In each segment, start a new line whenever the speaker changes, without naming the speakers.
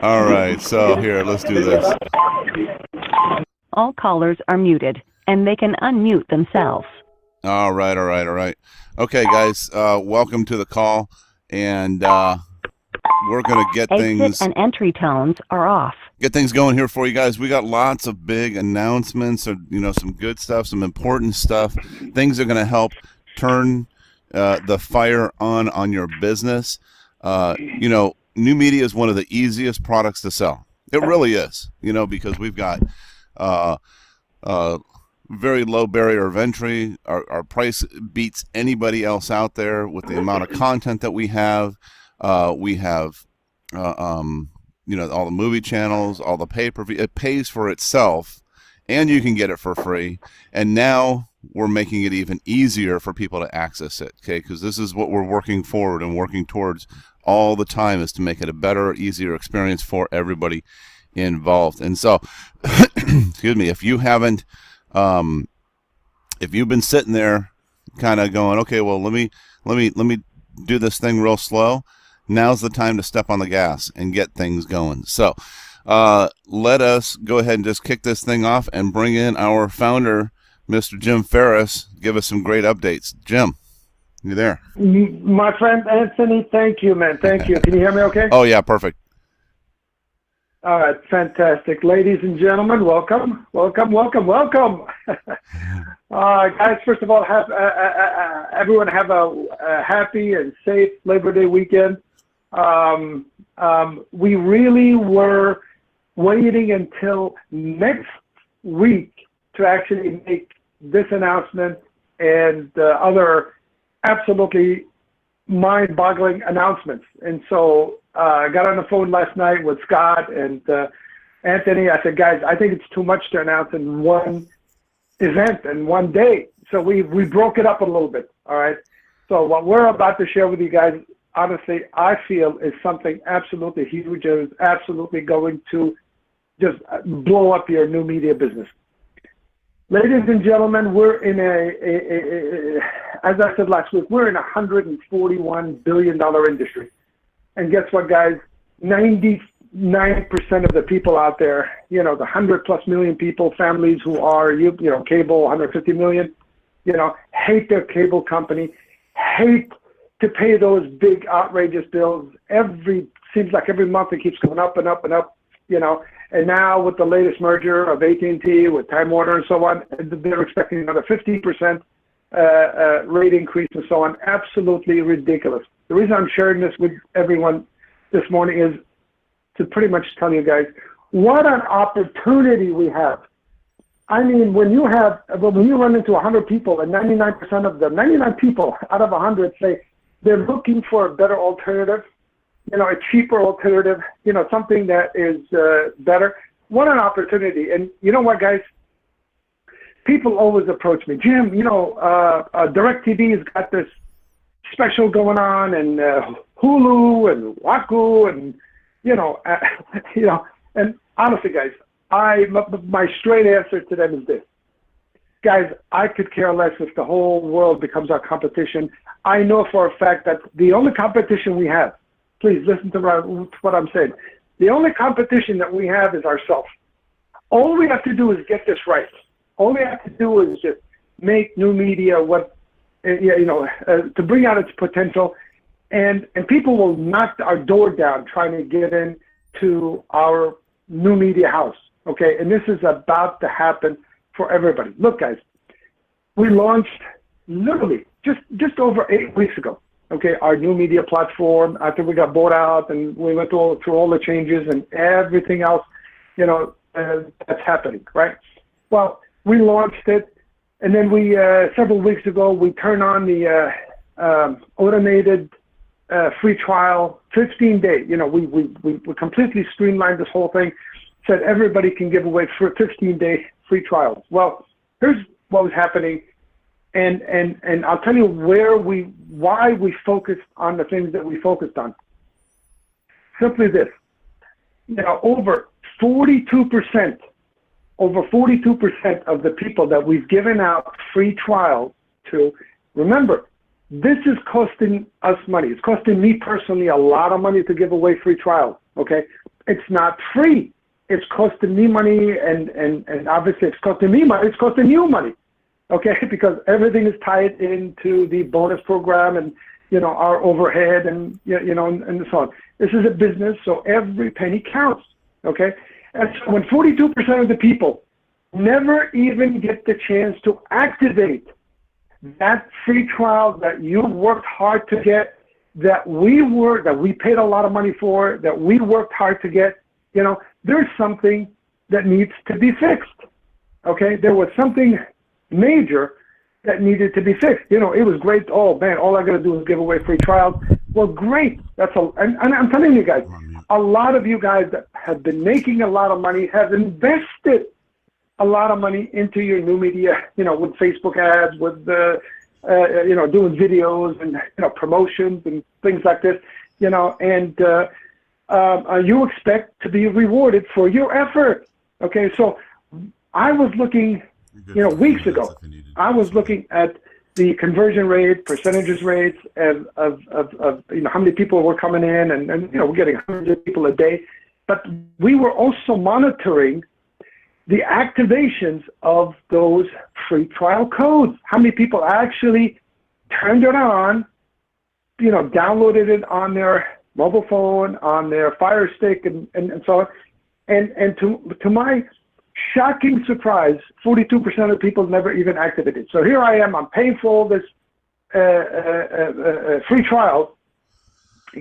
All right, so here, let's do this.
All callers are muted, and they can unmute themselves.
All right. Okay, guys, welcome to the call, and we're going to get
Exit and entry tones are off.
Get things going here for you guys. We got lots of big announcements, or some good stuff, some important stuff. Things are going to help turn the fire on your business. Numedia is one of the easiest products to sell. It really is, because we've got very low barrier of entry. Our price beats anybody else out there with the amount of content that we have. We have, all the movie channels, all the pay-per-view. It pays for itself, and you can get it for free. And now we're making it even easier for people to access it, okay? Because this is what we're working forward and working towards all the time, is to make it a better, easier experience for everybody involved. And so, excuse me, if you haven't, if you've been sitting there kind of going, okay, well, let me do this thing real slow, now's the time to step on the gas and get things going. So let us go ahead and just kick this thing off and bring in our founder, Mr. Jim Ferris, give us some great updates. Jim, you there?
My friend Anthony, thank you, man. Thank you. Can you hear me okay?
Oh, yeah, perfect.
All right, fantastic. Ladies and gentlemen, welcome. Guys, first of all, everyone have a happy and safe Labor Day weekend. We really were waiting until next week to actually make this announcement and other absolutely mind-boggling announcements. And so I got on the phone last night with Scott and Anthony. I said, guys, I think it's too much to announce in one event and one day. So we broke it up a little bit, all right? So what we're about to share with you guys, honestly, I feel is something absolutely huge. It is absolutely going to just blow up your Numedia business. Ladies and gentlemen, we're in as I said last week, we're in a $141 billion industry. And guess what, guys? 99% of the people out there, the 100+ million people, families who are, cable, 150 million, hate their cable company, hate to pay those big outrageous bills. Seems like every month it keeps going up and up and up, And now with the latest merger of AT&T with Time Warner and so on, they're expecting another 50% rate increase and so on. Absolutely ridiculous. The reason I'm sharing this with everyone this morning is to pretty much tell you guys what an opportunity we have. I mean, when you run into 100 people and 99% of them, 99 people out of 100 say they're looking for a better alternative, a cheaper alternative, something that is better. What an opportunity. And you know what, guys? People always approach me, Jim, DirecTV has got this special going on, and Hulu and Wahoo, and, and honestly, guys, my straight answer to them is this. Guys, I could care less if the whole world becomes our competition. I know for a fact that the only competition we have, please listen to what I'm saying. The only competition that we have is ourselves. All we have to do is get this right. All we have to do is just make Numedia to bring out its potential, and people will knock our door down trying to get into our Numedia house. Okay, and this is about to happen for everybody. Look, guys, we launched literally just over 8 weeks ago. Okay, our Numedia platform, after we got bought out and we went through all the changes and everything else, that's happening, right? Well, we launched it, and then we, several weeks ago, we turned on the automated free trial, 15-day. We completely streamlined this whole thing, said everybody can give away 15-day free trials. Well, here's what was happening. And I'll tell you why we focused on the things that we focused on. Simply this, over 42% of the people that we've given out free trials to, remember, this is costing us money. It's costing me personally a lot of money to give away free trials, okay? it's not free. It's costing me money, and obviously it's costing me money. It's costing you money, okay? Because everything is tied into the bonus program and, you know, our overhead and, you know, and so on. This is a business, so every penny counts, okay? And so when 42% of the people never even get the chance to activate that free trial that you worked hard to get, that we paid a lot of money for, that we worked hard to get, you know, there's something that needs to be fixed, okay? There was something major that needed to be fixed. You know, it was great. Oh, man, all I got to do is give away free trials. Well, great. And I'm telling you guys, a lot of you guys that have been making a lot of money have invested a lot of money into your new media, you know, with Facebook ads, with, you know, doing videos and, you know, promotions and things like this, you know, and you expect to be rewarded for your effort. Okay, so I was looking, you know, weeks ago, I was looking at the conversion rate, percentages rates of you know, how many people were coming in, and you know, we're getting hundreds of people a day, but we were also monitoring the activations of those free trial codes. How many people actually turned it on, you know, downloaded it on their mobile phone, on their Fire Stick, and so on. And to my shocking surprise, 42% of people never even activated. So here I am, I'm paying for all this free trial.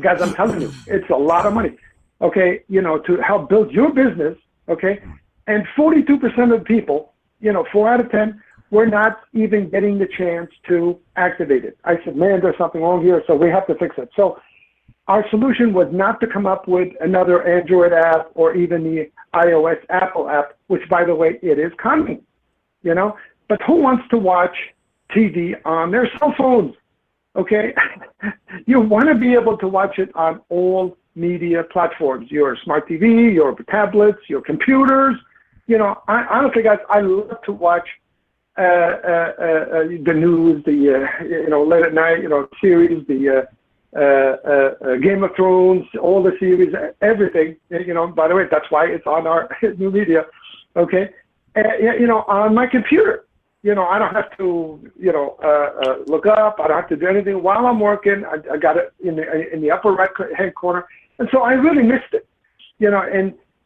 Guys, I'm telling you, it's a lot of money, okay, you know, to help build your business, okay? And 42% of people, you know, 4 out of 10, were not even getting the chance to activate it. I said, man, there's something wrong here, so we have to fix it. So our solution was not to come up with another Android app or even the iOS Apple app, which, by the way, it is coming, you know? But who wants to watch TV on their cell phones, okay? You want to be able to watch it on all media platforms, your smart TV, your tablets, your computers. You know, honestly, guys, I love to watch the news, the, you know, late at night, you know, series, the Game of Thrones, all the series, everything, you know, by the way, that's why it's on our new media, okay? You know, on my computer, you know, I don't have to, you know, look up, I don't have to do anything while I'm working. I got it in the upper right hand corner, and so I really missed it, you know,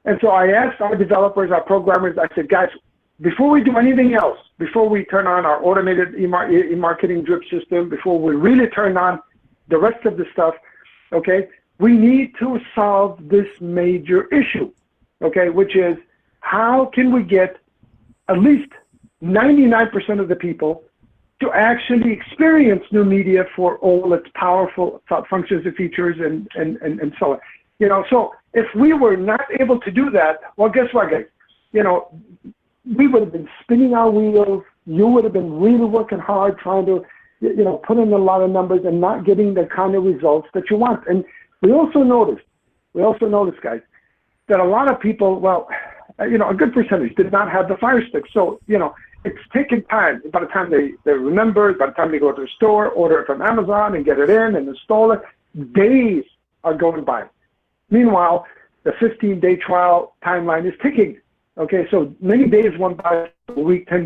and so I asked our developers, our programmers, I said, guys, before we do anything else, before we turn on our automated e-marketing drip system, before we really turn on the rest of the stuff, okay, we need to solve this major issue, okay, which is how can we get at least 99% of the people to actually experience new media for all its powerful functions and features and so on. You know, so if we were not able to do that, well, guess what, guys? You know, we would have been spinning our wheels. You would have been really working hard trying to, you know, put in a lot of numbers and not getting the kind of results that you want. And we also noticed, guys, that a lot of people, well, you know, a good percentage did not have the Fire Stick. So, you know, it's taken time. By the time they remember, by the time they go to the store, order it from Amazon and get it in and install it, days are going by. Meanwhile, the 15-day trial timeline is ticking. Okay, so many days went by, a week, 10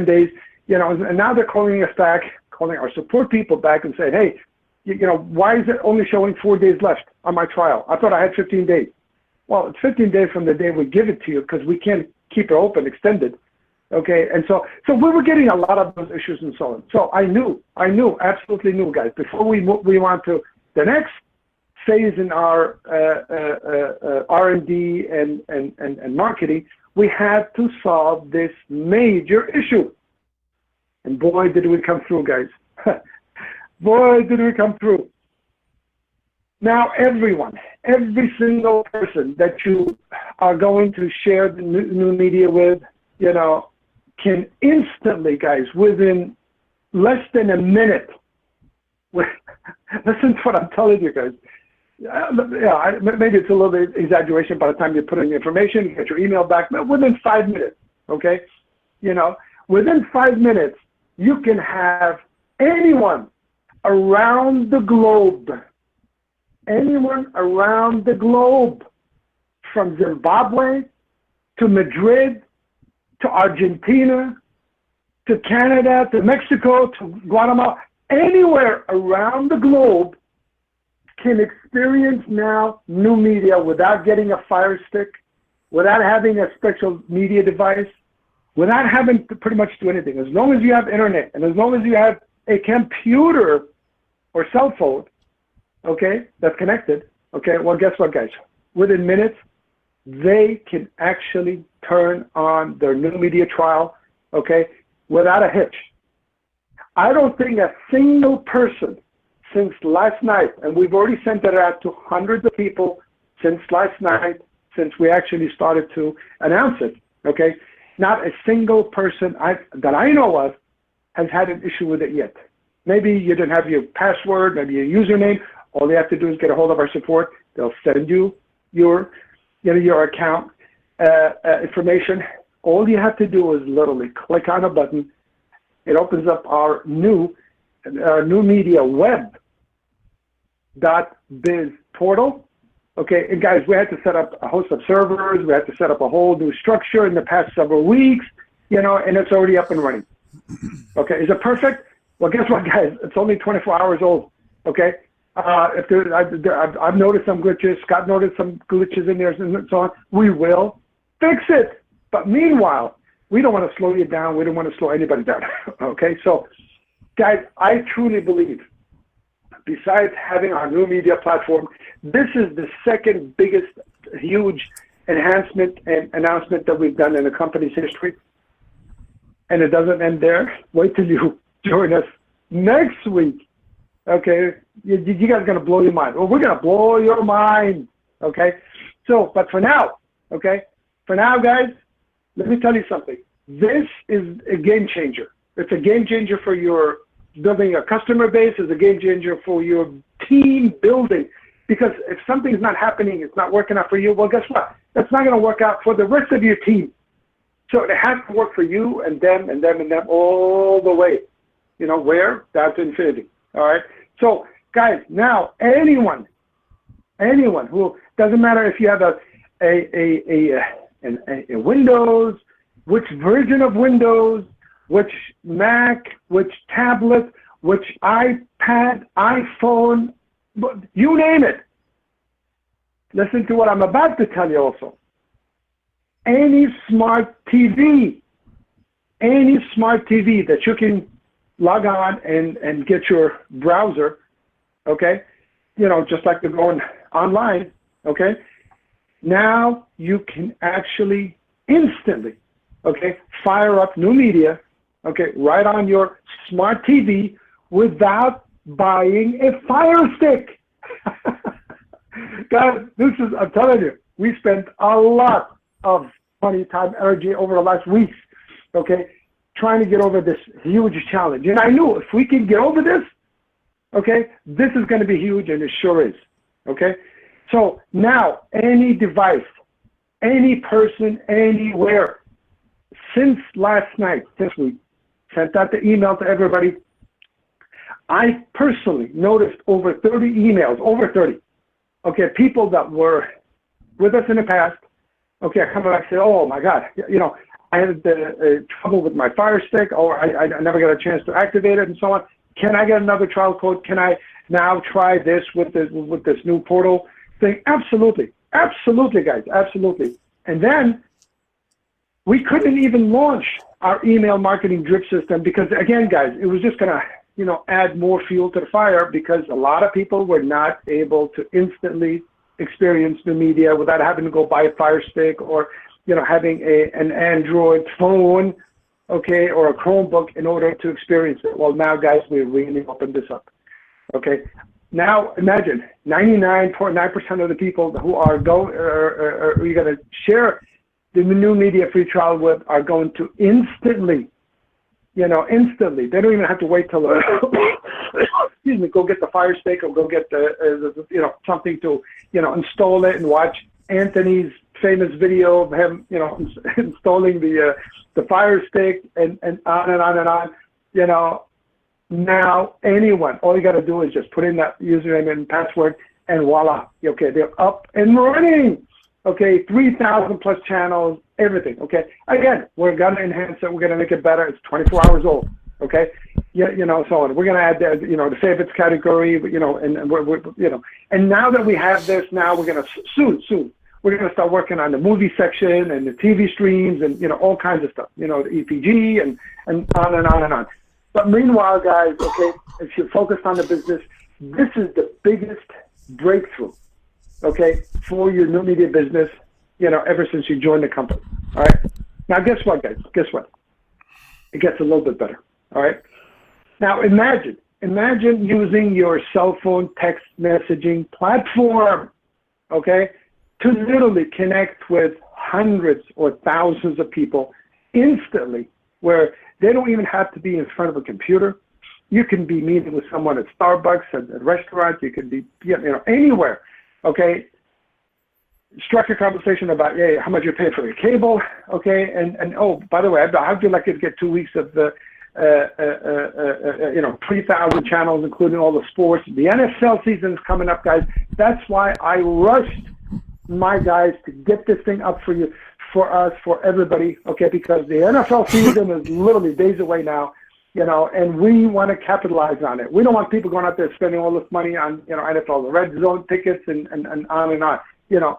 days, you know, and now they're calling us back, calling our support people back and saying, hey, you know, why is it only showing 4 days left on my trial? I thought I had 15 days. Well, it's 15 days from the day we give it to you because we can't keep it open, extended. Okay, and so we were getting a lot of those issues and so on. So I knew, absolutely knew, guys, before we went to the next phase in our R&D and marketing, we had to solve this major issue. And boy, did we come through, guys. Boy, did we come through. Now, everyone, every single person that you are going to share the new media with, you know, can instantly, guys, within less than a minute, listen to what I'm telling you, guys. Yeah, maybe it's a little bit exaggeration by the time you put in the information, you get your email back, but within 5 minutes, okay? You know, within 5 minutes, you can have anyone around the globe, from Zimbabwe to Madrid to Argentina to Canada to Mexico to Guatemala, anywhere around the globe can experience now Numedia without getting a Fire Stick, without having a special media device, without having to pretty much do anything. As long as you have internet and as long as you have a computer or cell phone, okay, that's connected, okay, well, guess what, guys? Within minutes, they can actually turn on their Numedia trial, okay, without a hitch. I don't think a single person since last night, and we've already sent it out to hundreds of people since last night, since we actually started to announce it, okay? Not a single person that I know of has had an issue with it yet. Maybe you didn't have your password, maybe your username. All you have to do is get a hold of our support. They'll send you your account information. All you have to do is literally click on a button. It opens up our Numedia web.biz portal. Okay, and guys, we had to set up a host of servers. We had to set up a whole new structure in the past several weeks, and it's already up and running. Okay, is it perfect? Well, guess what, guys? It's only 24 hours old. Okay, I've noticed some glitches. Scott noticed some glitches in there and so on. We will fix it. But meanwhile, we don't want to slow you down. We don't want to slow anybody down. Okay, so guys, I truly believe, besides having our Numedia platform, this is the second biggest huge enhancement and announcement that we've done in the company's history. And it doesn't end there. Wait till you join us next week. Okay, you guys are going to blow your mind. Well, we're going to blow your mind. Okay, so, but for now, okay, guys, let me tell you something. This is a game changer. It's a game changer for your building a customer base. It's a game changer for your team building. Because if something's not happening, it's not working out for you, well, guess what? That's not going to work out for the rest of your team. So it has to work for you and them and them and them all the way. You know, where? That's infinity. All right? So, guys, now anyone who, doesn't matter if you have a Windows, which version of Windows, which Mac, which tablet, which iPad, iPhone, you name it. Listen to what I'm about to tell you also. Any smart TV that you can log on and get your browser, okay, just like they're going online, okay, now you can actually instantly, okay, fire up Numedia, okay, right on your smart TV without buying a Fire Stick. Guys, I'm telling you, we spent a lot of money, time, energy over the last weeks, okay, trying to get over this huge challenge. And I knew if we can get over this, okay, this is going to be huge, and it sure is, okay? So now, any device, any person, anywhere, since last night, this week, sent out the email to everybody. I personally noticed over 30 emails, okay, people that were with us in the past, okay, I come back and say, oh my God, I had trouble with my Fire Stick, or I never got a chance to activate it and so on. Can I get another trial code? Can I now try this with this new portal thing? Absolutely, guys, absolutely. And then we couldn't even launch our email marketing drip system because, again, guys, it was just gonna, add more fuel to the fire because a lot of people were not able to instantly experience Numedia without having to go buy a Fire Stick or, having an Android phone, okay, or a Chromebook in order to experience it. Well, now, guys, we really opened this up, okay? Now, imagine 99.9% of the people who are you're going to share the Numedia free trial with are going to instantly, instantly. They don't even have to wait till, excuse me, go get the Fire Stick or go get something to, install it and watch Anthony's famous video of him, installing the Fire Stick and on and on and on, Now, anyone, all you got to do is just put in that username and password, and voila, okay, they're up and running. okay, 3,000 plus channels, everything, okay? Again, we're going to enhance it. We're going to make it better. It's 24 hours old, okay? Yeah, so on. We're going to add the, the favorites category, and we're and now that we have this, now we're going to, soon, we're going to start working on the movie section and the TV streams and, all kinds of stuff, the EPG and on and on and on. But meanwhile, guys, okay, if you're focused on the business, this is the biggest breakthrough, okay, for your new media business, ever since you joined the company, all right? Now, guess what, guys? Guess what? It gets a little bit better, all right? Now, imagine using your cell phone text messaging platform, okay, to literally connect with hundreds or thousands of people instantly, where they don't even have to be in front of a computer. You can be meeting with someone at Starbucks, at a restaurant. You can be, anywhere, okay? Struck a conversation about, how much you pay for your cable, okay? And oh, by the way, how'd you like to get 2 weeks of the, 3,000 channels, including all the sports. The NFL season is coming up, guys. That's why I rushed my guys to get this thing up for you, for us, for everybody, okay? Because the NFL season is literally days away now, and we want to capitalize on it. We don't want people going out there spending all this money on, NFL, the red zone tickets and on and on.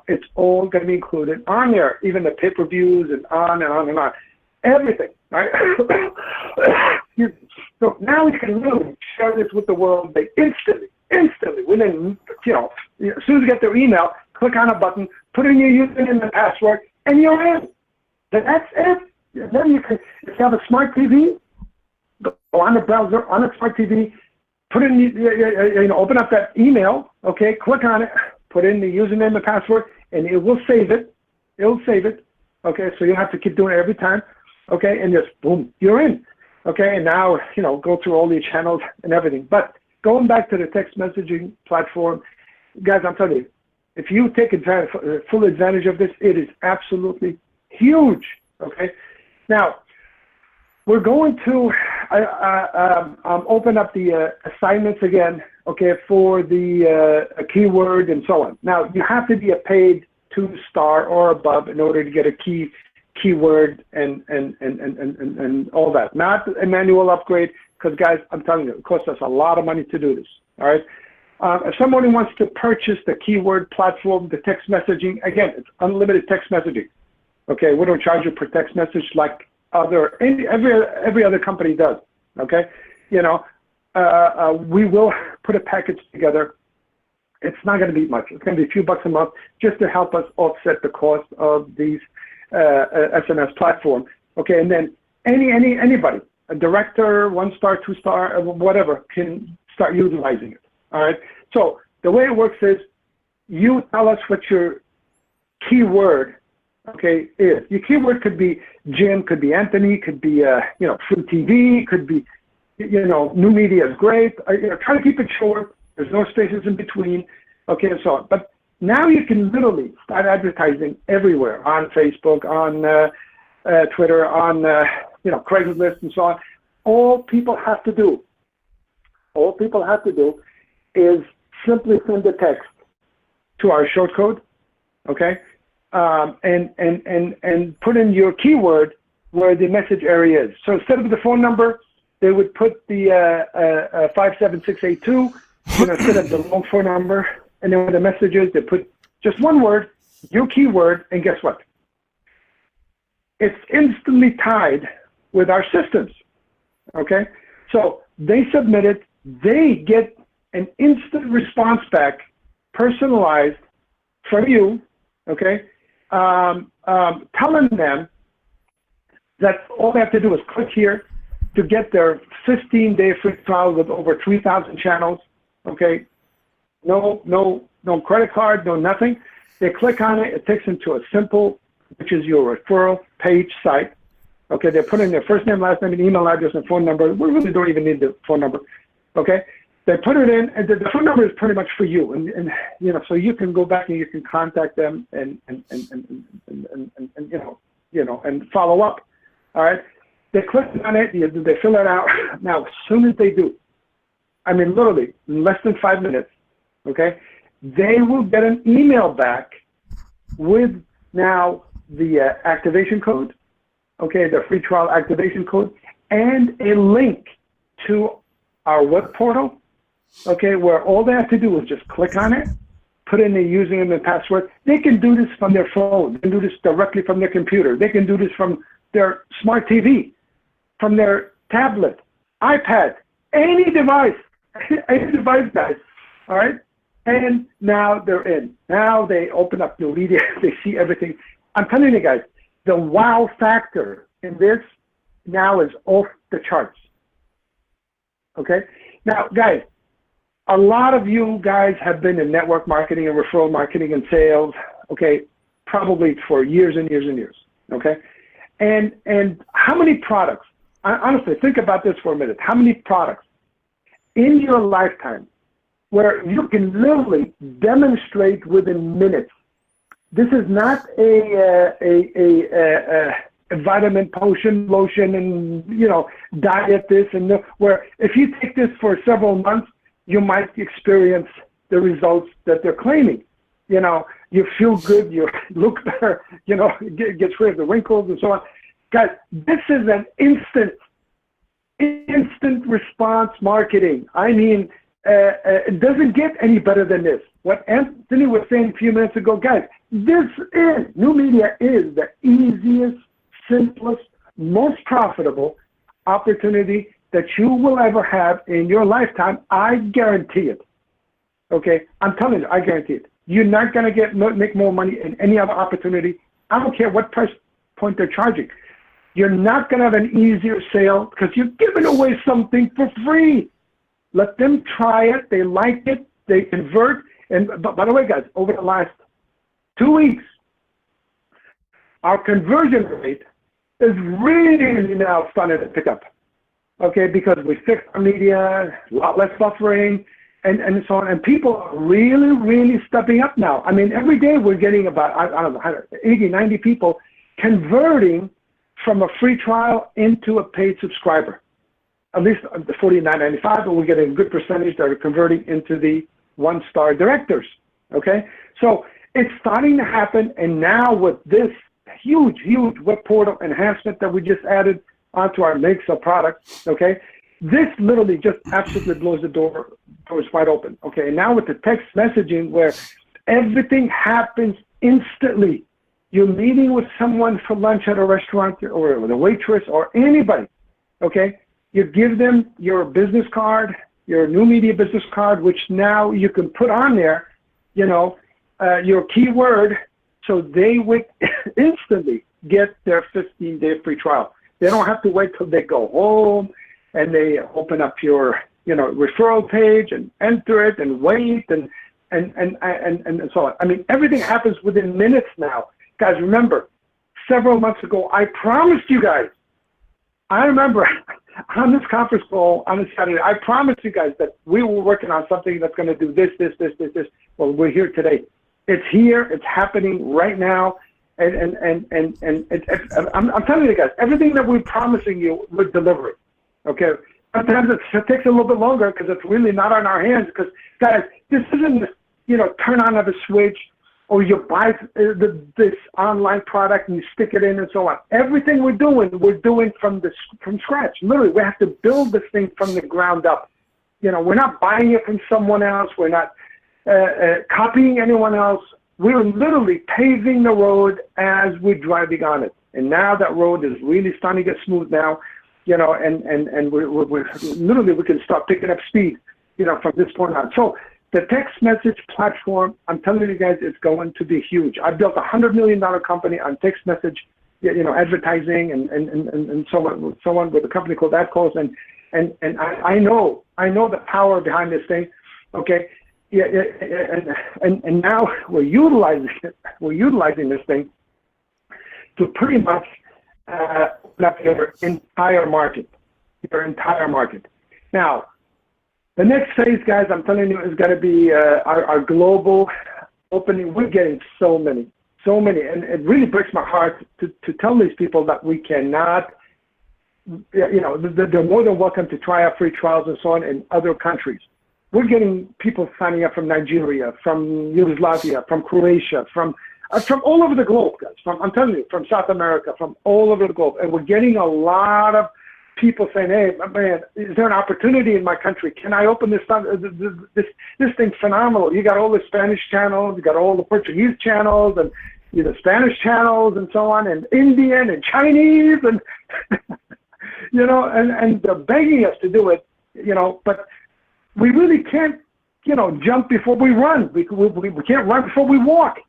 It's all going to be included on there, even the pay-per-views and on and on and on. Everything, right? So now we can really share this with the world. They instantly, within, as soon as you get their email, click on a button, put in your username and password, and you're in. That's it. Then you can, if you have a smart TV, go on the browser, on a smart TV, put in, open up that email, okay, click on it, put in the username and password, and it will save it. It'll save it, okay, so you don't have to keep doing it every time, okay, and just boom, you're in, okay, and now, go through all your channels and everything. But going back to the text messaging platform, guys, I'm telling you, if you take full advantage of this, it is absolutely huge, okay? Now, we're going to open up the assignments again, okay, for the keyword and so on. Now, you have to be a paid 2-star or above in order to get a keyword and all that. Not a manual upgrade, because, guys, I'm telling you, it costs us a lot of money to do this, all right? If somebody wants to purchase the keyword platform, the text messaging, again, it's unlimited text messaging, okay? We don't charge you per text message like every other company does, okay? We will put a package together. It's not going to be much. It's going to be a few bucks a month just to help us offset the cost of these SMS platform, okay? And then anybody, a director, 1-star, 2-star, whatever, can start utilizing it, all right? So the way it works is you tell us what your keyword, okay, is. Your keyword could be Jim, could be Anthony, could be, Fruit TV, could be, new media is great. Try to keep it short. There's no spaces in between, okay, and so on. But now you can literally start advertising everywhere, on Facebook, on Twitter, on, Craigslist and so on. All people have to do is simply send a text to our short code, okay? And put in your keyword where the message area is. So instead of the phone number, they would put the 57682, instead of the long phone number, and then with the messages, they put just one word, your keyword, and guess what? It's instantly tied with our systems, okay? So they submit it, they get an instant response back, personalized from you, okay? Telling them that all they have to do is click here to get their 15-day free trial with over 3,000 channels, okay? No credit card, no nothing. They click on it, it takes them to a simple, which is your referral page site, okay? They put in their first name, last name, and email address and phone number. We really don't even need the phone number, okay? They put it in, and the phone number is pretty much for you, and so you can go back and you can contact them and follow up. All right, they click on it, they fill it out. Now, as soon as they do, I mean, literally in less than 5 minutes, okay, they will get an email back with now the activation code, okay, the free trial activation code, and a link to our web portal, okay, where all they have to do is just click on it, put in their username and password. They can do this from their phone. They can do this directly from their computer. They can do this from their smart TV, from their tablet, iPad, any device, guys, all right? And now they're in. Now they open up Numedia. They see everything. I'm telling you guys, the wow factor in this now is off the charts, okay? Now, guys, a lot of you guys have been in network marketing and referral marketing and sales, okay, probably for years and years and years, okay? And how many products, honestly, think about this for a minute. How many products in your lifetime where you can literally demonstrate within minutes? This is not a vitamin potion, lotion, and, you know, diet this and that, where if you take this for several months, you might experience the results that they're claiming. You know, you feel good, you look better, you know, gets rid of the wrinkles and so on. Guys, this is an instant response marketing. I mean, it doesn't get any better than this. What Anthony was saying a few minutes ago, guys, Numedia is the easiest, simplest, most profitable opportunity that you will ever have in your lifetime. I guarantee it. Okay, I'm telling you, I guarantee it. You're not going to make more money in any other opportunity. I don't care what price point they're charging. You're not going to have an easier sale because you're giving away something for free. Let them try it. They like it. They convert. And by the way, guys, over the last 2 weeks, our conversion rate is really now starting to pick up. Okay, because we fixed our media, a lot less buffering, and so on. And people are really, really stepping up now. I mean, every day we're getting about, I don't know, 80, 90 people converting from a free trial into a paid subscriber. At least the $49.95, but we're getting a good percentage that are converting into the one-star directors, okay? So it's starting to happen, and now with this huge web portal enhancement that we just added onto our mix of products, okay? This literally just absolutely blows the doors wide open, okay? And now with the text messaging where everything happens instantly. You're meeting with someone for lunch at a restaurant or with a waitress or anybody, okay? You give them your business card, your Numedia business card, which now you can put on there, you know, your keyword, so they would instantly get their 15-day free trial. They don't have to wait till they go home and they open up your, you know, referral page and enter it and wait and so on. I mean, everything happens within minutes now. Guys, remember, several months ago, I promised you guys, I remember on this conference call on a Saturday, I promised you guys that we were working on something that's going to do this. Well, we're here today. It's here. It's happening right now. And I'm telling you guys, everything that we're promising you, we're delivering. Okay? Sometimes it takes a little bit longer because it's really not on our hands. Because, guys, this isn't, you know, turn on of a switch or you buy this online product and you stick it in and so on. Everything we're doing from scratch. Literally, we have to build this thing from the ground up. You know, we're not buying it from someone else. We're not copying anyone else. We're literally paving the road as we're driving on it. And now that road is really starting to get smooth now, you know, and we're literally, we can start picking up speed, you know, from this point on. So the text message platform, I'm telling you guys, it's going to be huge. I built a $100 million company on text message, you know, advertising and so on with a company called AdCalls. And I know the power behind this thing. Okay. Yeah, and now we're utilizing this thing to pretty much open up your entire market. Now, the next phase, guys, I'm telling you, is going to be our global opening. We're getting so many, and it really breaks my heart to tell these people that we cannot. You know, they're more than welcome to try out free trials and so on in other countries. We're getting people signing up from Nigeria, from Yugoslavia, from Croatia, from from all over the globe, guys. I'm telling you, from South America, from all over the globe. And we're getting a lot of people saying, hey, man, is there an opportunity in my country? Can I open this? This thing's phenomenal. You got all the Spanish channels, you got all the Portuguese channels, and the Spanish channels, and so on, and Indian and Chinese, and and they're begging us to do it, but we really can't, jump before we run. We can't run before we walk.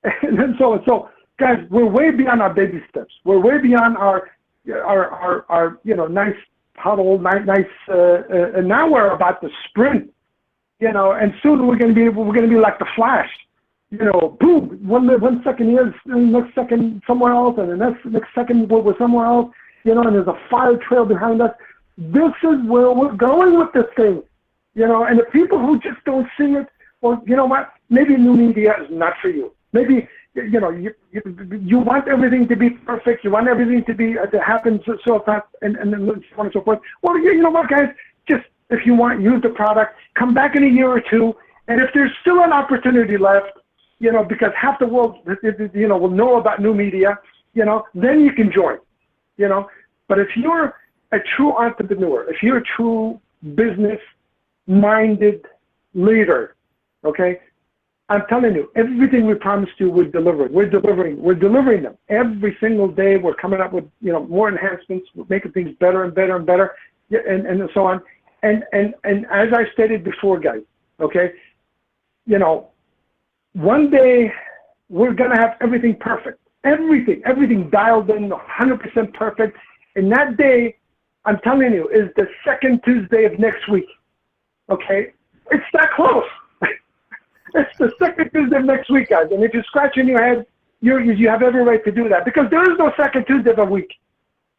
And so, guys, we're way beyond our baby steps. We're way beyond our nice huddle, nice. And now we're about to sprint, and soon we're going to be like the Flash, boom, one second here, next second somewhere else, and the next second we're somewhere else, and there's a fire trail behind us. This is where we're going with this thing, and the people who just don't see it, well, you know what? Maybe new media is not for you. Maybe, you want everything to be perfect. You want everything to happen so fast, and so on and so forth. Well, you know what, guys? Just, if you want, use the product. Come back in a year or two, and if there's still an opportunity left, because half the world, will know about new media, then you can join, But if you're a true entrepreneur, if you're a true business-minded leader, okay, I'm telling you, everything we promised you, we're delivering. We're delivering them. Every single day, we're coming up with, more enhancements. We're making things better and better and better, and so on. And as I stated before, guys, okay, one day we're going to have everything perfect. Everything dialed in 100% perfect. And that day, I'm telling you, is the second Tuesday of next week. Okay? It's that close. It's the second Tuesday of next week, guys. And if you're scratching your head, you have every right to do that, because there is no second Tuesday of a week.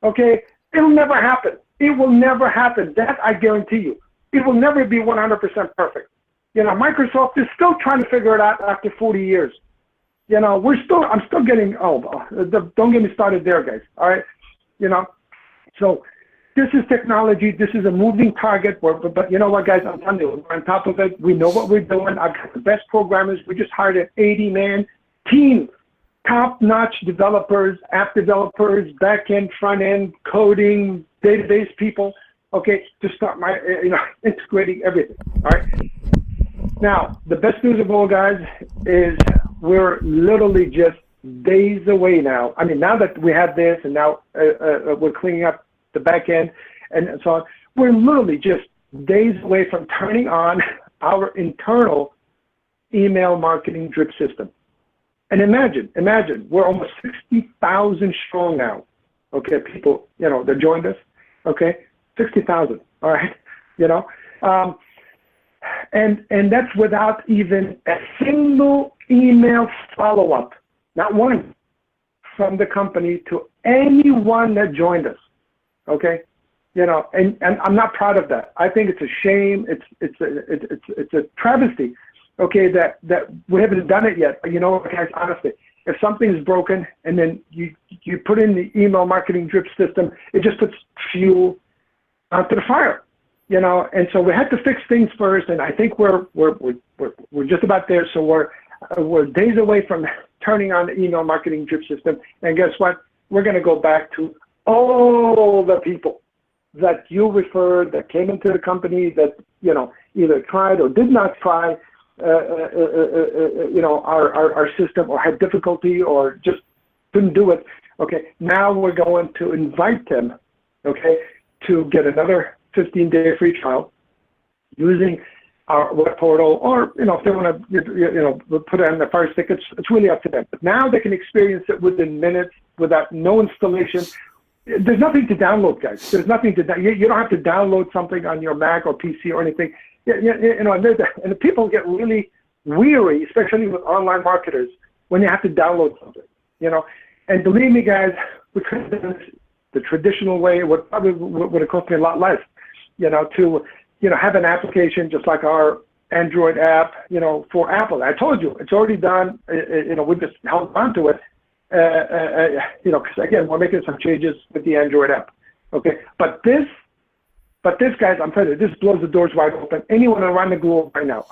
Okay? It'll never happen. It will never happen. That I guarantee you. It will never be 100% perfect. Microsoft is still trying to figure it out after 40 years. I'm still getting, don't get me started there, guys. All right? So this is technology. This is a moving target. But you know what, guys? I'm telling you, we're on top of it. We know what we're doing. I've got the best programmers. We just hired an 80-man team, top-notch developers, app developers, back-end, front-end, coding, database people, okay, to start integrating everything, all right? Now, the best news of all, guys, is we're literally just days away now. I mean, now that we have this, and now we're cleaning up the back end and so on, we're literally just days away from turning on our internal email marketing drip system. And imagine, we're almost 60,000 strong now. Okay, people, that joined us. Okay, 60,000. All right, and that's without even a single email follow-up, not one, from the company to anyone that joined us. Okay, and I'm not proud of that. I think it's a shame. It's a travesty. Okay, that we haven't done it yet. But guys, honestly, if something's broken and then you put in the email marketing drip system, it just puts fuel onto the fire. And so we had to fix things first, and I think we're just about there. So we're days away from turning on the email marketing drip system. And guess what? We're going to go back to all the people that you referred, that came into the company, that either tried or did not try our system, or had difficulty, or just couldn't do it. Okay, now we're going to invite them, okay, to get another 15-day free trial using our web portal, or if they want to put it on the Fire Stick, it's really up to them. But now they can experience it within minutes, without no installation. There's nothing to download, guys. There's nothing to you don't have to download something on your Mac or PC or anything. And the people get really weary, especially with online marketers, when you have to download something. And believe me, guys, we could have done this the traditional way. It would have cost me a lot less, to have an application just like our Android app, for Apple. I told you, it's already done. We just held on to it. Because again, we're making some changes with the Android app. Okay, but this, guys, I'm telling you, this blows the doors wide open. Anyone around the globe right now,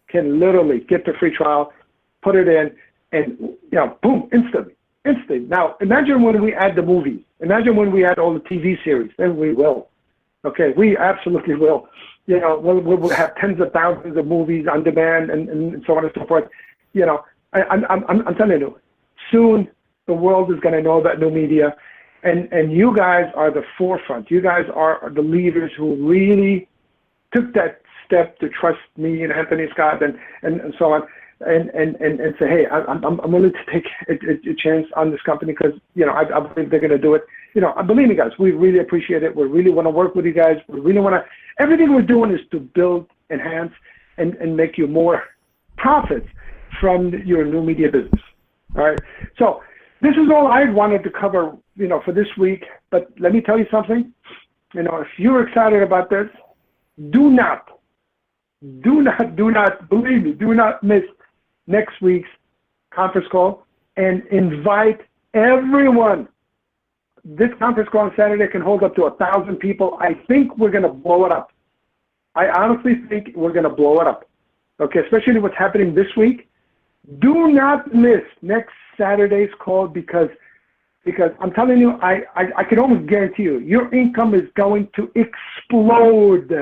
can literally get the free trial, put it in, and boom, instantly. Now, imagine when we add the movies. Imagine when we add all the TV series. Then we will. Okay, we absolutely will. We'll have tens of thousands of movies on demand and so on and so forth. I'm telling you, soon the world is going to know about new media, and you guys are the forefront. You guys are the leaders who really took that step to trust me and Anthony Scott and so on, and say, hey, I'm willing to take a chance on this company because I believe they're going to do it. Believe me, guys, we really appreciate it. We really want to work with you guys. We really want to. Everything we're doing is to build, enhance, and make you more profits from your new media business. All right. So this is all I wanted to cover, for this week. But let me tell you something. If you're excited about this, do not, believe me, do not miss next week's conference call, and invite everyone. This conference call on Saturday can hold up to 1,000 people. I think we're going to blow it up. I honestly think we're going to blow it up. Okay, especially what's happening this week. Do not miss next Saturday's call because I'm telling you, I can almost guarantee you, your income is going to explode.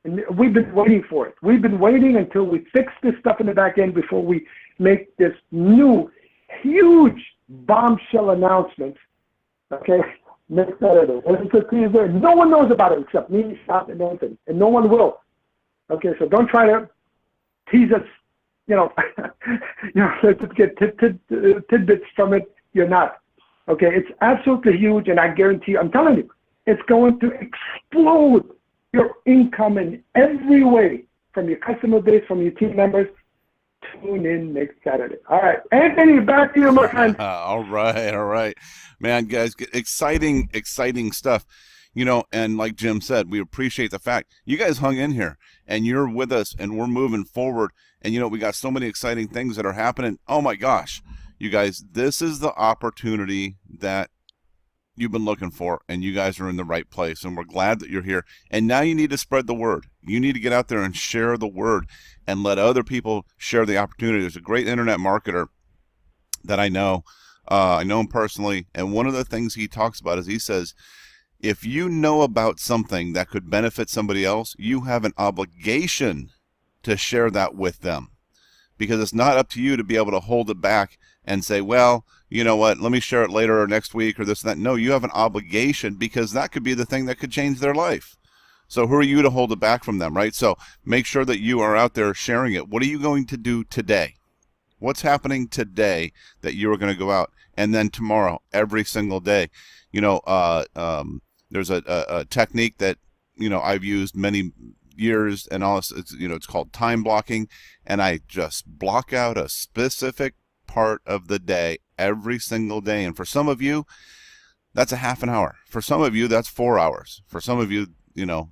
And we've been waiting for it. We've been waiting until we fix this stuff in the back end before we make this new, huge bombshell announcement. Okay, next Saturday. And it's a teaser. No one knows about it except me, Scott, and Anthony, and no one will. Okay, so don't try to tease us. To get tidbits from it. You're not. Okay, it's absolutely huge, and I guarantee you, I'm telling you, it's going to explode your income in every way, from your customer base, from your team members. Tune in next Saturday. All right, Anthony, back to you, my friend.
All right, man, guys, exciting stuff. And like Jim said, we appreciate the fact you guys hung in here and you're with us and we're moving forward. And we got so many exciting things that are happening. Oh my gosh, you guys, this is the opportunity that you've been looking for, and you guys are in the right place, and we're glad that you're here. And now you need to spread the word. You need to get out there and share the word and let other people share the opportunity. There's a great internet marketer that I know. I know him personally, and one of the things he talks about is he says, if you know about something that could benefit somebody else, you have an obligation to share that with them, because it's not up to you to be able to hold it back and say, well, you know what, let me share it later or next week or this and that. No, you have an obligation, because that could be the thing that could change their life. So who are you to hold it back from them, right? So make sure that you are out there sharing it. What are you going to do today? What's happening today that you are going to go out? And then tomorrow, every single day. There's a technique that, I've used many years, and all this, it's called time blocking, and I just block out a specific part of the day every single day. And for some of you, that's a half an hour. For some of you, that's 4 hours. For some of you,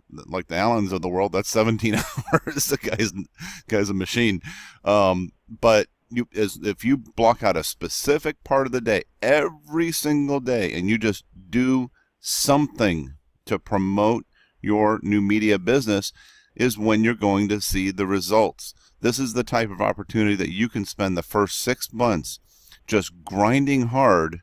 like the Allens of the world, that's 17 hours. The guy's a machine. But if you block out a specific part of the day every single day, and you just do something to promote your new media business, is when you're going to see the results. This is the type of opportunity that you can spend the first 6 months just grinding hard,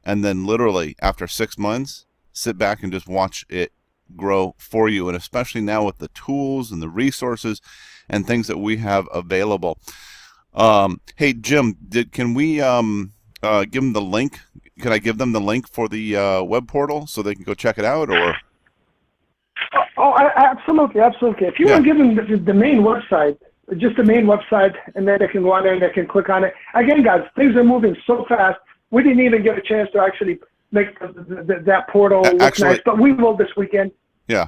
and then literally after 6 months, sit back and just watch it grow for you. And especially now with the tools and the resources and things that we have available. Hey, Jim, can we give them the link? Can I give them the link for the web portal so they can go check it out? Or
absolutely. If you want to give them the main website, just the main website, and then they can go on there and they can click on it. Again, guys, things are moving so fast. We didn't even get a chance to actually make that portal look nice, but we will this weekend.
Yeah,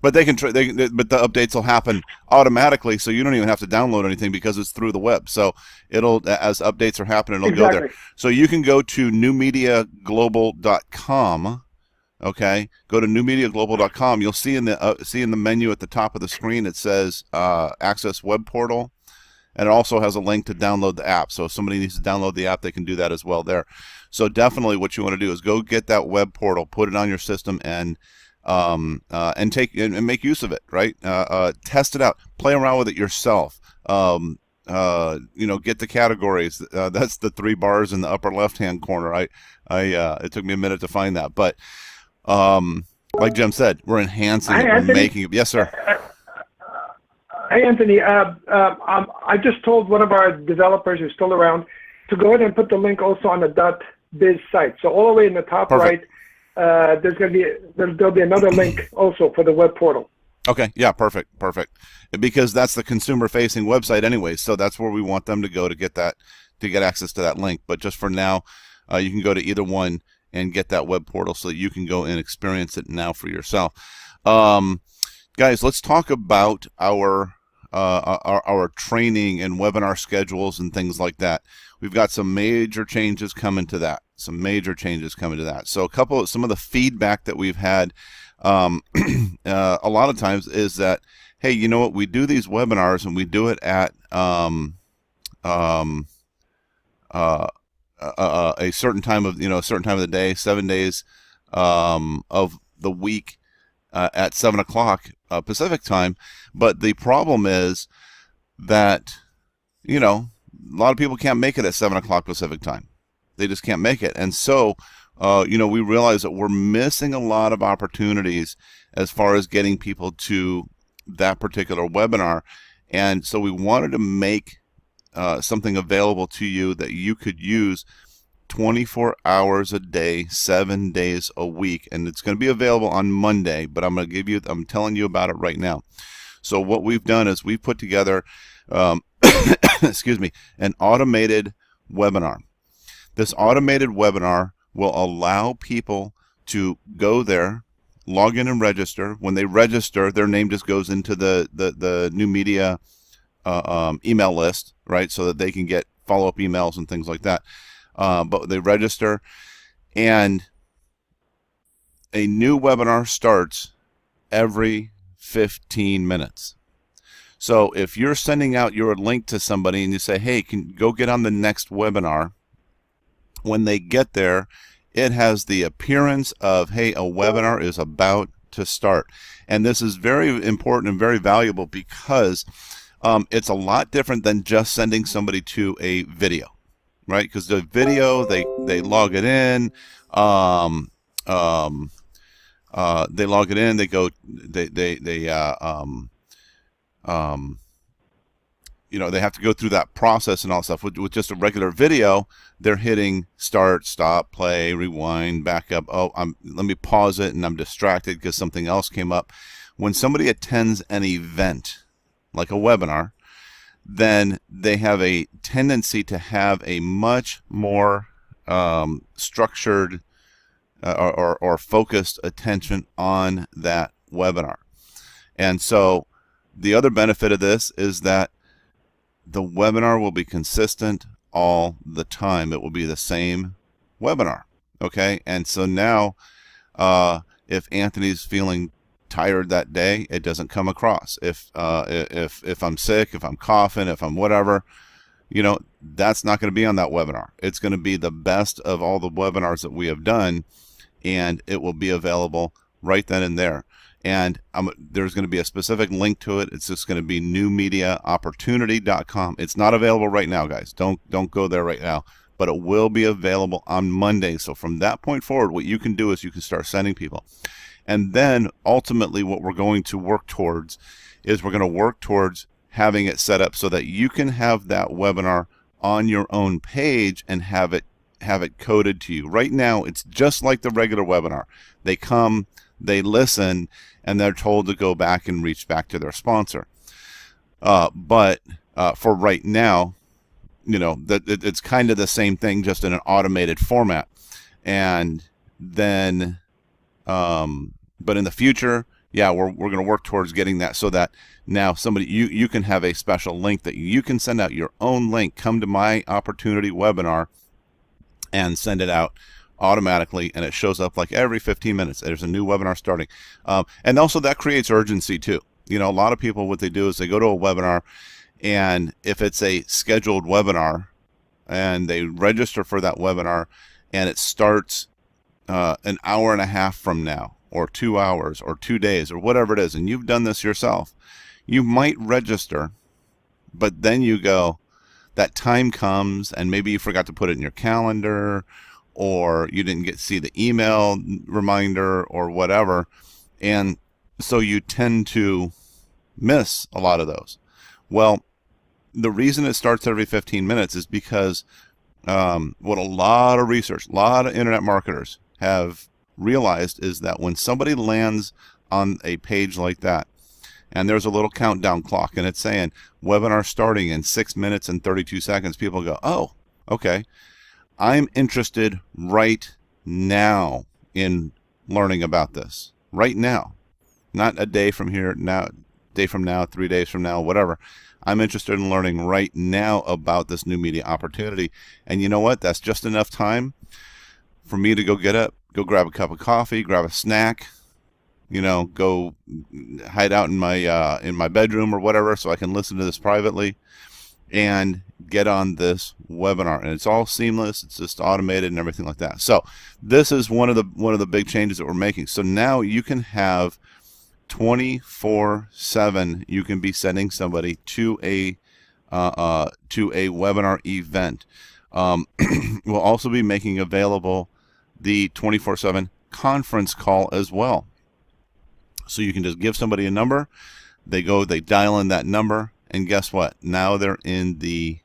but but the updates will happen automatically, so you don't even have to download anything because it's through the web. So it'll, as updates are happening, it'll go there. So you can go to numediaglobal.com. Okay, go to numediaglobal.com. You'll see in the menu at the top of the screen, it says Access Web Portal, and it also has a link to download the app. So if somebody needs to download the app, they can do that as well there. So definitely, what you want to do is go get that web portal, put it on your system, and make use of it. Right? Test it out, play around with it yourself. get the categories. That's the 3 bars in the upper left-hand corner. It took me a minute to find that, but like Jim said, we're enhancing it. We're making it. Yes, sir.
Hey, Anthony. I just told one of our developers who's still around to go ahead and put the link also on the .biz site. So all the way in the top right, there'll be another link also for the web portal.
Okay. Yeah. Perfect. Because that's the consumer-facing website anyway. So that's where we want them to go to get access to that link. But just for now, you can go to either one and get that web portal so that you can go and experience it now for yourself. Guys, let's talk about our training and webinar schedules and things like that. We've got some major changes coming to that. So some of the feedback that we've had a lot of times is that, hey, you know what, we do these webinars and we do it at a certain time of the day, 7 days of the week at 7 o'clock Pacific time. But the problem is that a lot of people can't make it at 7 o'clock Pacific time. They just can't make it, and so we realize that we're missing a lot of opportunities as far as getting people to that particular webinar. And so we wanted to make something available to you that you could use 24 hours a day, 7 days a week. And it's going to be available on Monday, but I'm telling you about it right now. So what we've done is we've put together, excuse me, an automated webinar. This automated webinar will allow people to go there, log in and register. When they register, their name just goes into the Numedia email list, right? So that they can get follow-up emails and things like that. But they register, and a new webinar starts every 15 minutes. So if you're sending out your link to somebody and you say, hey, can go get on the next webinar, when they get there, it has the appearance of, hey, a webinar is about to start. And this is very important and very valuable because it's a lot different than just sending somebody to a video, right? Because the video, they log it in, they log it in, they go, they have to go through that process and all stuff. With just a regular video, they're hitting start, stop, play, rewind, back up. Oh, let me pause it, and I'm distracted because something else came up. When somebody attends an event, like a webinar, then they have a tendency to have a much more structured or focused attention on that webinar. And so the other benefit of this is that the webinar will be consistent all the time. It will be the same webinar. Okay, and so now if Anthony's feeling tired that day, it doesn't come across. If I'm sick, if I'm coughing, if I'm whatever, that's not going to be on that webinar. It's going to be the best of all the webinars that we have done, and it will be available right then and there. And there's going to be a specific link to it. It's just going to be newmediaopportunity.com. It's not available right now, guys. Don't go there right now, but it will be available on Monday. So from that point forward, what you can do is you can start sending people. And then ultimately what we're going to work towards is we're going to work towards having it set up so that you can have that webinar on your own page and have it coded to you. Right now, it's just like the regular webinar. They come, they listen, and they're told to go back and reach back to their sponsor. But for right now, it's kind of the same thing, just in an automated format. And then, but in the future, yeah, we're going to work towards getting that so that now you can have a special link that you can send out your own link. Come to my opportunity webinar and send it out automatically, and it shows up like every 15 minutes. There's a new webinar starting. And also that creates urgency too. A lot of people, what they do is they go to a webinar, and if it's a scheduled webinar and they register for that webinar and it starts an hour and a half from now, or 2 hours, or 2 days, or whatever it is, and you've done this yourself, you might register But then you go, that time comes and maybe you forgot to put it in your calendar, or you didn't see the email reminder or whatever. And so you tend to miss a lot of those. Well, the reason it starts every 15 minutes is because what a lot of research, a lot of internet marketers have realized is that when somebody lands on a page like that, and there's a little countdown clock, and it's saying webinar starting in 6 minutes and 32 seconds, people go, oh, okay, I'm interested right now in learning about this. Right now. Not a day from here, day from now, 3 days from now, whatever. I'm interested in learning right now about this new media opportunity. And you know what? That's just enough time for me to go get up, go grab a cup of coffee, grab a snack, go hide out in my bedroom or whatever so I can listen to this privately and get on this webinar. And it's all seamless. It's just automated and everything like that. So this is one of the big changes that we're making. So now you can have 24/7, you can be sending somebody to a webinar event. We'll also be making available the 24/7 conference call as well. So you can just give somebody a number, they dial in that number, and guess what? Now they're in the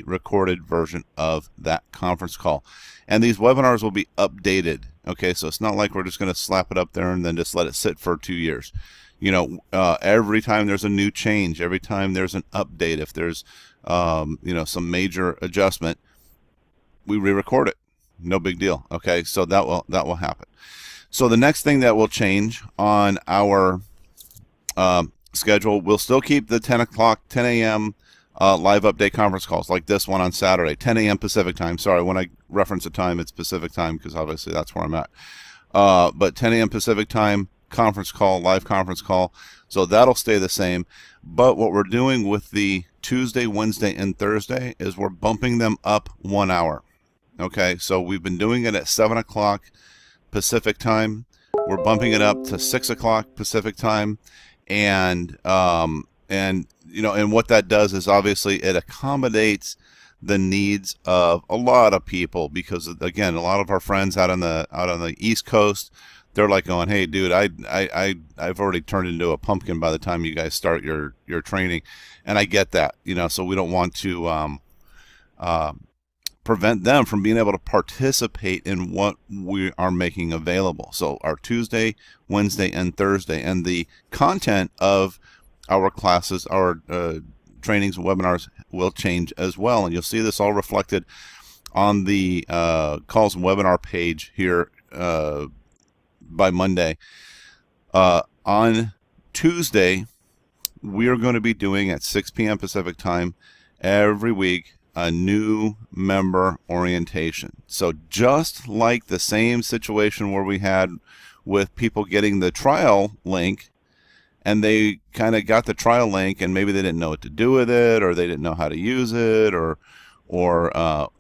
recorded version of that conference call. And these webinars will be updated. Okay, so it's not like we're just going to slap it up there and then just let it sit for 2 years. Every time there's a new change, every time there's an update, if there's some major adjustment, we re-record it. No big deal. Okay, so that will happen. So the next thing that will change on our schedule, we'll still keep the 10 a.m. Live update conference calls like this one on Saturday, 10 a.m. Pacific time. Sorry, when I reference the time, it's Pacific time because obviously that's where I'm at. But 10 a.m. Pacific time, conference call, live conference call. So that'll stay the same. But what we're doing with the Tuesday, Wednesday, and Thursday is we're bumping them up 1 hour. Okay, so we've been doing it at 7 o'clock Pacific time. We're bumping it up to 6 o'clock Pacific time. And what that does is obviously it accommodates the needs of a lot of people, because again, a lot of our friends out on the East Coast, they're like going, hey dude, I've already turned into a pumpkin by the time you guys start your training. And I get that, so we don't want to prevent them from being able to participate in what we are making available. So our Tuesday, Wednesday, and Thursday, and the content of our classes, our trainings and webinars will change as well. And you'll see this all reflected on the calls and webinar page here by Monday. On Tuesday, we are going to be doing at 6 p.m. Pacific time every week a new member orientation. So just like the same situation where we had with people getting the trial link, and they kind of got the trial link and maybe they didn't know what to do with it, or they didn't know how to use it, or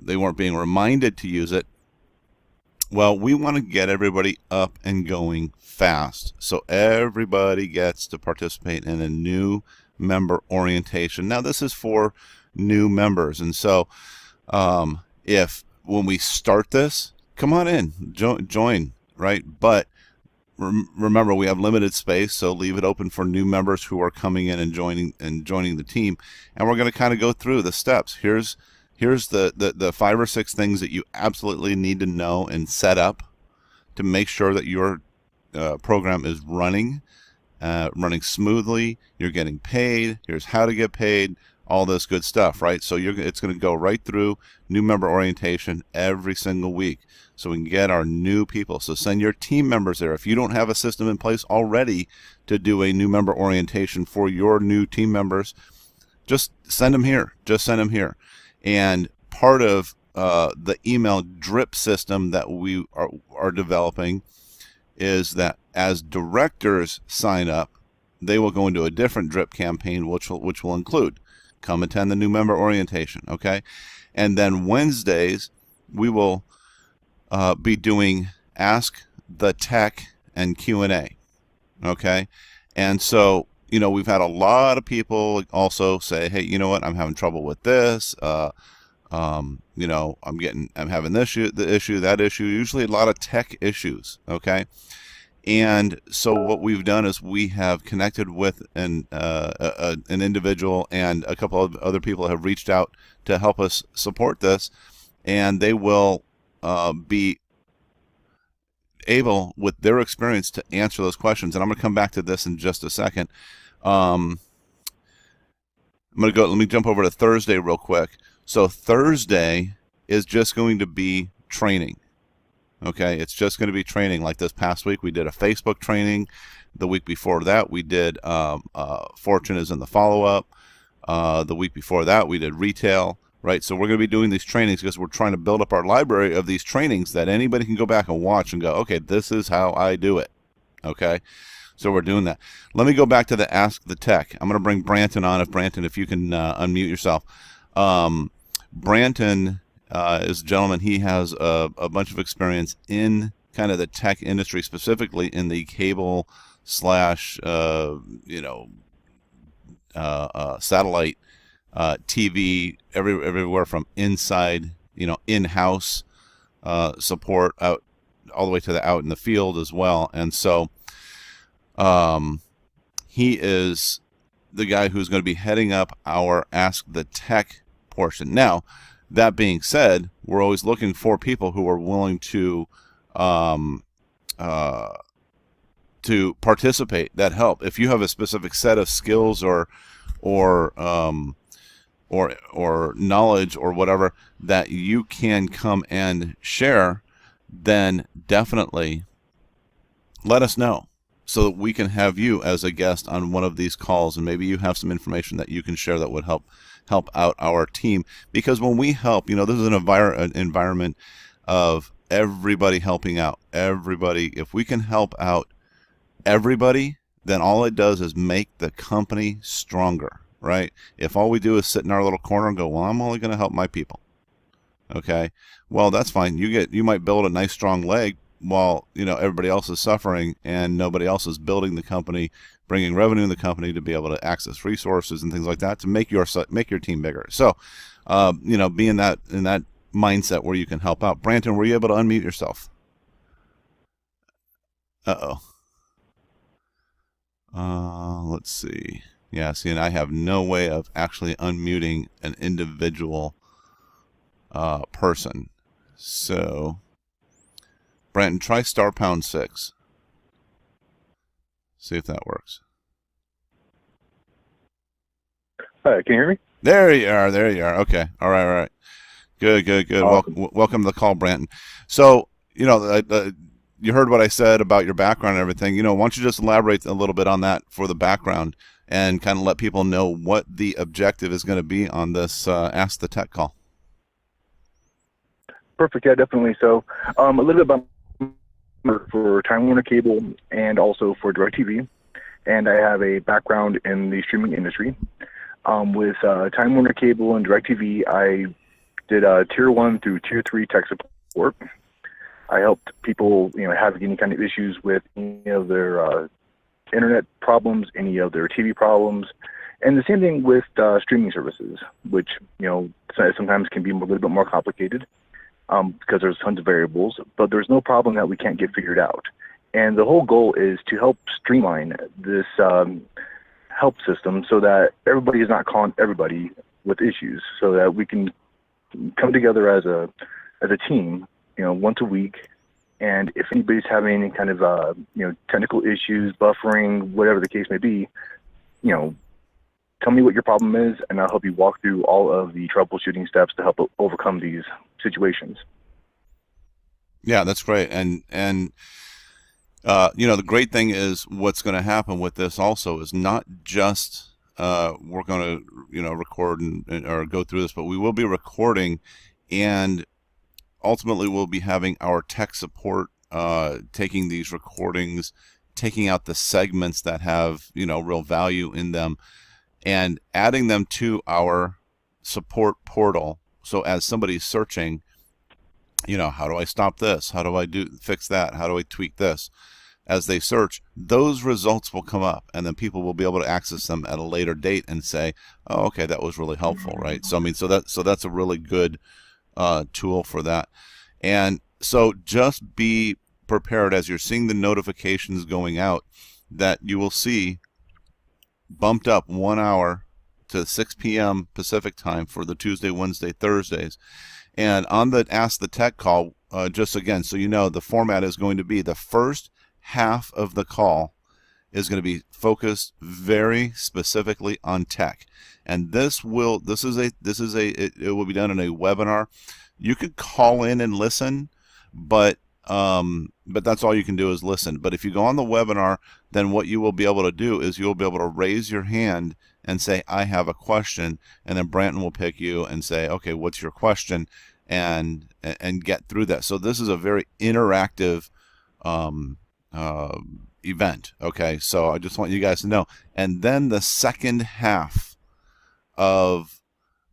they weren't being reminded to use it. Well, we want to get everybody up and going fast, so everybody gets to participate in a new member orientation. Now, this is for new members, and so if when we start this, come on in, join, right? But remember, we have limited space, so leave it open for new members who are coming in and joining the team. And we're going to kind of go through the steps. Here's the 5 or 6 things that you absolutely need to know and set up to make sure that your program is running smoothly. You're getting paid. Here's how to get paid. All this good stuff, right? So it's going to go right through new member orientation every single week, so we can get our new people. So send your team members there. If you don't have a system in place already to do a new member orientation for your new team members, just send them here. And part of the email drip system that we are developing is that as directors sign up, they will go into a different drip campaign, which will include come attend the new member orientation, okay? And then Wednesdays, we will be doing Ask the Tech and Q&A, okay? And so, we've had a lot of people also say, hey, you know what, I'm having trouble with this. I'm having this issue, that issue, usually a lot of tech issues. Okay. And so what we've done is we have connected with an individual, and a couple of other people have reached out to help us support this, and they will be able, with their experience, to answer those questions. And I'm going to come back to this in just a second. Let me jump over to Thursday real quick. So Thursday is just going to be training. Okay, it's just going to be training. Like this past week, we did a Facebook training. The week before that, we did Fortune is in the follow-up. The week before that, we did retail, right? So we're going to be doing these trainings because we're trying to build up our library of these trainings that anybody can go back and watch and go, okay, this is how I do it. Okay, so we're doing that. Let me go back to the Ask the Tech. I'm going to bring Branton on. If you can unmute yourself. Branton is a gentleman. He has a bunch of experience in kind of the tech industry, specifically in the cable / satellite TV, everywhere from inside, in-house support out all the way to out in the field as well. And so he is the guy who's going to be heading up our Ask the Tech portion. Now, that being said, we're always looking for people who are willing to participate, that help. If you have a specific set of skills or knowledge or whatever that you can come and share, then definitely let us know so that we can have you as a guest on one of these calls, and maybe you have some information that you can share that would help out our team. Because when we help, this is an environment of everybody helping out everybody. If we can help out everybody, then all it does is make the company stronger, right? If all we do is sit in our little corner and go, well, I'm only going to help my people. Okay, well, that's fine. You might build a nice strong leg while everybody else is suffering and nobody else is building the company, bringing revenue in the company to be able to access resources and things like that to make your team bigger. So, be in that mindset where you can help out. Branton, were you able to unmute yourself? Let's see. Yeah, see, and I have no way of actually unmuting an individual person. So, Branton, try *6. See if that works.
Hi, can you hear me?
There you are. Okay. All right. Good. Welcome to the call, Branton. So, you heard what I said about your background and everything. Why don't you just elaborate a little bit on that for the background and kind of let people know what the objective is going to be on this Ask the Tech call.
Perfect. Yeah, definitely. So, a little bit about for Time Warner Cable and also for DirecTV, and I have a background in the streaming industry. With Time Warner Cable and DirecTV, I did Tier 1 through Tier 3 tech support. I helped people, have any kind of issues with any of their internet problems, any of their TV problems, and the same thing with streaming services, which sometimes can be a little bit more complicated. Because there's tons of variables, but there's no problem that we can't get figured out. And the whole goal is to help streamline this help system so that everybody is not calling everybody with issues, so that we can come together as a team, once a week. And if anybody's having any kind of technical issues, buffering, whatever the case may be, tell me what your problem is, and I'll help you walk through all of the troubleshooting steps to help overcome these situations.
Yeah, that's great. And the great thing is what's going to happen with this also is not just we're going to record or go through this, but we will be recording, and ultimately we'll be having our tech support taking these recordings, taking out the segments that have real value in them, and adding them to our support portal. So as somebody's searching, how do I stop this? How do I fix that? How do I tweak this? as they search, those results will come up, and then people will be able to access them at a later date and say, oh, okay, that was really helpful, right? So I mean, so that's a really good tool for that. And so just be prepared as you're seeing the notifications going out that you will see bumped up 1 hour to 6 p.m. Pacific time for the Tuesday, Wednesday, Thursdays. And on the Ask the Tech call, just again, so you know, the format is going to be the first half of the call is going to be focused very specifically on tech. And it will be done in a webinar. You could call in and listen, but that's all you can do is listen. But if you go on the webinar, then what you will be able to do is you'll be able to raise your hand and say, I have a question, and then Branton will pick you and say, okay, what's your question, and get through that. So this is a very interactive event. Okay, so I just want you guys to know. And then the second half of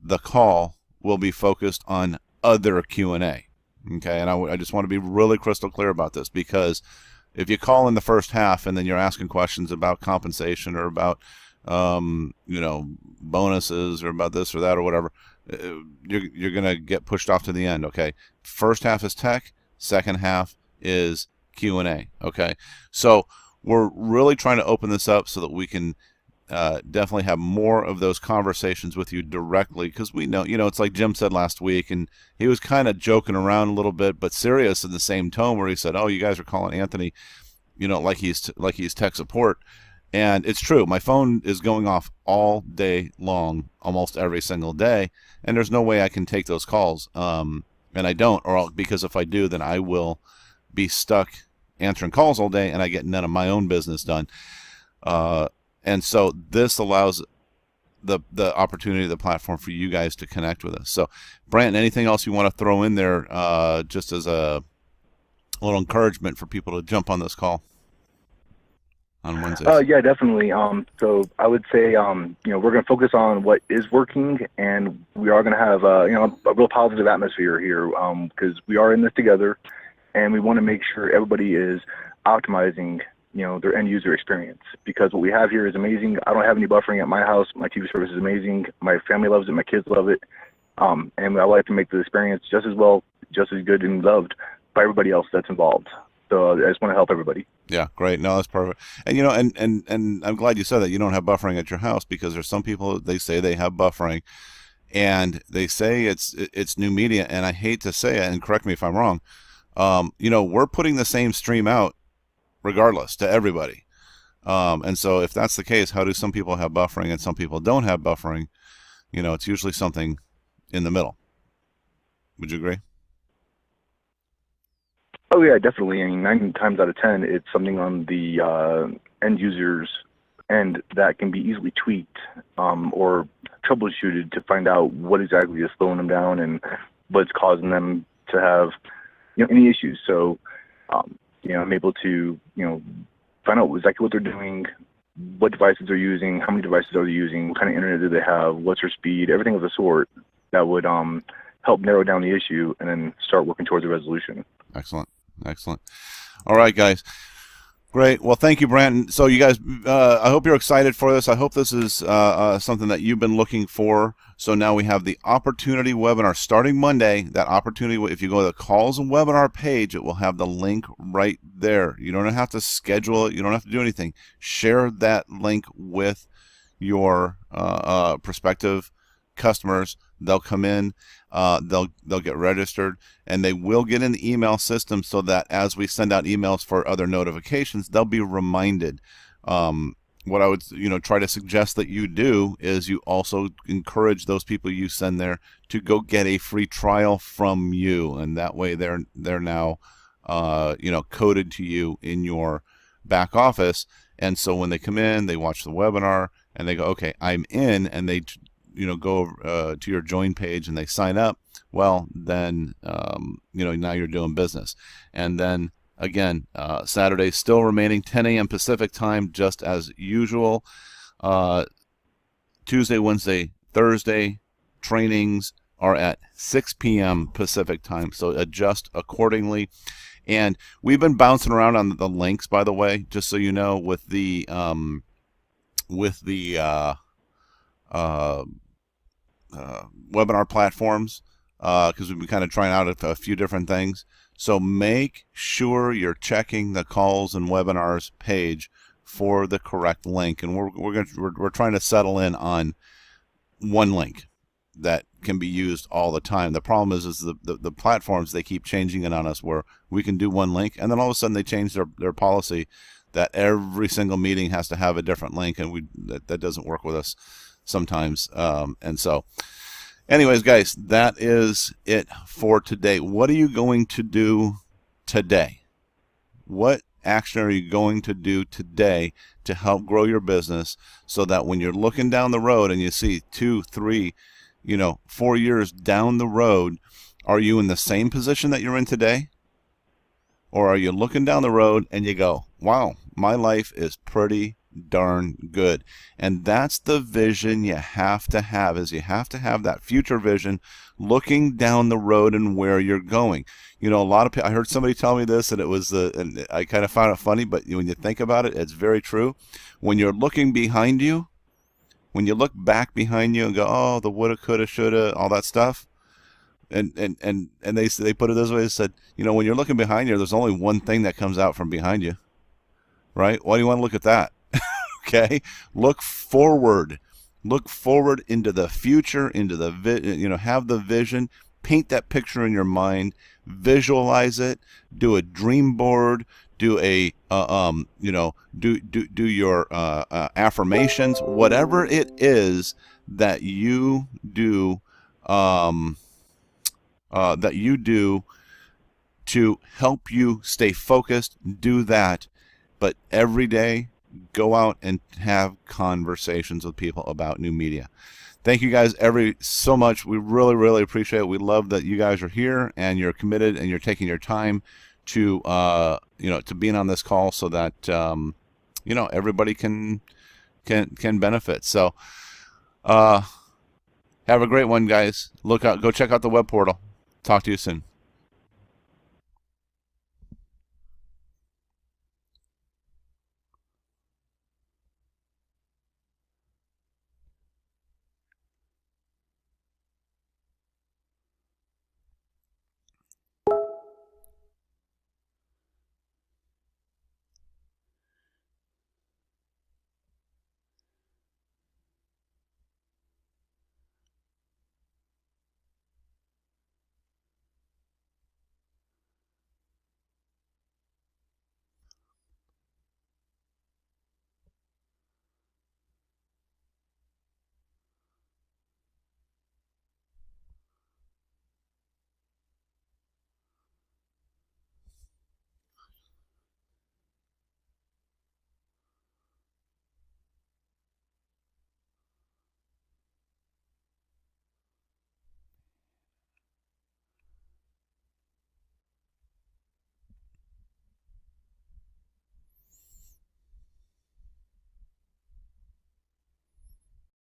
the call will be focused on other Q&A. Okay, and I just want to be really crystal clear about this, because if you call in the first half and then you're asking questions about compensation or about bonuses or about this or that or whatever, you're going to get pushed off to the end. Okay, first half is tech, second half is Q&A. Okay, so we're really trying to open this up so that we can definitely have more of those conversations with you directly, because we know, it's like Jim said last week, and he was kind of joking around a little bit, but serious in the same tone, where he said, oh, you guys are calling Anthony, like he's tech support. And it's true. My phone is going off all day long, almost every single day, and there's no way I can take those calls. And I don't, because if I do, then I will be stuck answering calls all day, and I get none of my own business done. And so this allows the opportunity, the platform for you guys to connect with us. So, Brant, anything else you want to throw in there, just as a little encouragement for people to jump on this call on Wednesdays?
Yeah, definitely. So I would say, we're going to focus on what is working, and we are going to have, a real positive atmosphere here, because we are in this together, and we want to make sure everybody is optimizing their end user experience, because what we have here is amazing. I don't have any buffering at my house. My TV service is amazing. My family loves it. My kids love it. And I like to make the experience just as good and loved by everybody else that's involved. So I just want to help everybody. Yeah,
great. No, that's perfect. And and I'm glad you said that you don't have buffering at your house, because there's some people, they say they have buffering, and they say it's Numedia, and I hate to say it, and correct me if I'm wrong. We're putting the same stream out regardless to everybody. And so if that's the case, how do some people have buffering and some people don't have buffering? It's usually something in the middle. Would you agree?
Oh yeah, definitely. I mean, 9 times out of 10, it's something on the end users end that can be easily tweaked or troubleshooted to find out what exactly is slowing them down and what's causing them to have any issues. So I'm able to find out exactly what they're doing, what devices they're using, how many devices are they using, what kind of internet do they have, what's their speed, everything of the sort that would help narrow down the issue and then start working towards a resolution.
Excellent. All right, guys. Great. Well, thank you, Brandon. So you guys, I hope you're excited for this. I hope this is something that you've been looking for. So now we have the opportunity webinar starting Monday. That opportunity, if you go to the calls and webinar page, it will have the link right there. You don't have to schedule it. You don't have to do anything. Share that link with your prospective customers. They'll come in, they'll get registered, and they will get in the email system, so that as we send out emails for other notifications, they'll be reminded. What I would try to suggest that you do is you also encourage those people you send there to go get a free trial from you, and that way they're now coded to you in your back office. And so when they come in, they watch the webinar and they go, okay, I'm in, and they go to your join page and they sign up. Well, then now you're doing business. And then again, Saturday still remaining 10 a.m. Pacific time, just as usual. Tuesday, Wednesday, Thursday trainings are at 6 p.m. Pacific time, so adjust accordingly. And we've been bouncing around on the links, by the way, just so you know, with the webinar platforms, because we've been kind of trying out a few different things. So make sure you're checking the calls and webinars page for the correct link, and we're trying to settle in on one link that can be used all the time. The problem is the platforms, they keep changing it on us, where we can do one link, and then all of a sudden they change their policy that every single meeting has to have a different link, and that doesn't work with us sometimes. And so anyways, guys, that is it for today. What are you going to do today? What action are you going to do today to help grow your business, so that when you're looking down the road and you see 2, 3, 4 years down the road, are you in the same position that you're in today? Or are you looking down the road and you go, wow, my life is pretty darn good? And that's the vision you have to have, is you have to have that future vision, looking down the road and where you're going. A lot of people, I heard somebody tell me this, and it was and I kind of found it funny, but when you think about it, it's very true. When you're looking behind you, when you look back behind you and go, oh, the woulda, coulda, shoulda, all that stuff, and they put it this way, they said, when you're looking behind you, there's only one thing that comes out from behind you, right? Why do you want to look at that? Okay, look forward into the future, into the have the vision, paint that picture in your mind, visualize it, do a dream board, do a do your affirmations, whatever it is that you do to help you stay focused. Do that, but every day go out and have conversations with people about new media. Thank you guys so much. We really, really appreciate it. We love that you guys are here and you're committed and you're taking your time to to being on this call, so that everybody can benefit. So have a great one, guys. Go check out the web portal. Talk to you soon.